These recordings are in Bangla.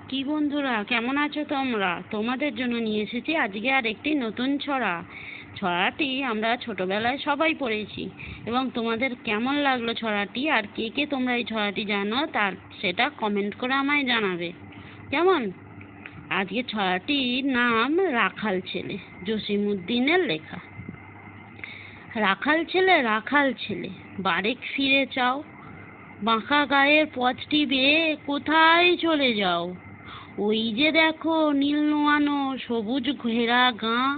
কি বন্ধুরা, কেমন আছো তোমরা? তোমাদের জন্য নিয়ে এসেছি আজকে আর একটি নতুন ছড়া। ছড়াটি আমরা ছোটবেলায় সবাই পড়েছি। এবং তোমাদের কেমন লাগলো ছড়াটি, আর কে কে তোমরা এই ছড়াটি জানো তার সেটা কমেন্ট করে আমায় জানাবে। কেমন? আজকে ছড়াটির নাম রাখাল ছেলে, জসিমউদ্দিনের লেখা। রাখাল ছেলে, রাখাল ছেলে, বারেক ফিরে চাও, বাঁকা গায়ের পথটি বেয়ে কোথায় চলে যাও? ওই যে দেখো নীল নোয়ানো সবুজ ঘেরা গাঁ,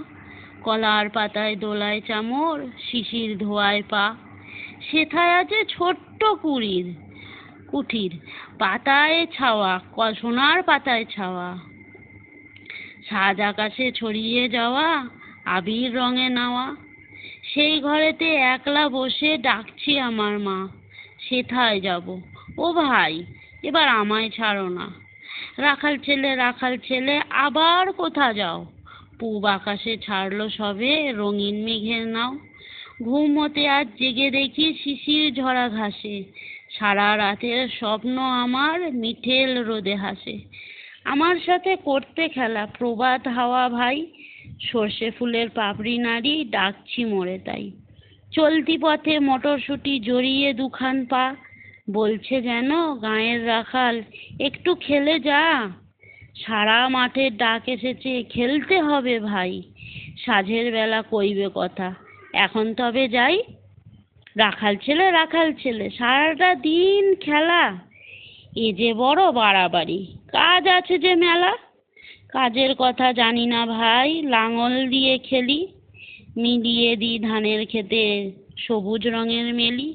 কলার পাতায় দোলায় চামর, শিশির ধোয়ায় পা। সেথায় আছে ছোট্ট কুঠির, পাতায় ছাওয়া, সোনার পাতায় ছাওয়া। সাজ আকাশে ছড়িয়ে যাওয়া আবির রঙে নাওয়া। সেই ঘরেতে একলা বসে ডাকছি আমার মা, সেথায় যাব। ও ভাই, এবার আমায় ছাড়ো না। রাখাল ছেলে, রাখাল ছেলে, আবার কোথা যাও? পূব আকাশে ছাড়লো সবে রঙিন মেঘের নাও। ঘুম হতে আজ জেগে দেখি শিশির ঝরা ঘাসে, সারা রাতের স্বপ্ন আমার মিঠেল রোদে হাসে। আমার সাথে করতে খেলা প্রভাত হাওয়া ভাই, সর্ষে ফুলের পাপড়ি নাড়ি ডাকছি মোরে তাই। চলতি পথে মটরশুঁটি জড়িয়ে দুখান পা, বলছে যেন গাঁয়ের রাখাল একটু খেলে যা। সারা মাঠের ডাক এসেছে, খেলতে হবে ভাই। সাঁঝের বেলা কইবে কথা, এখন তবে যাই। রাখাল ছেলে, রাখাল ছেলে, সারাটা দিন খেলা, এ যে বড় বাড়াবাড়ি, কাজ আছে যে মেলা। কাজের কথা জানি না ভাই, লাঙল দিয়ে খেলি, মিলিয়ে দি ধানের খেতে সবুজ রঙের মেলি।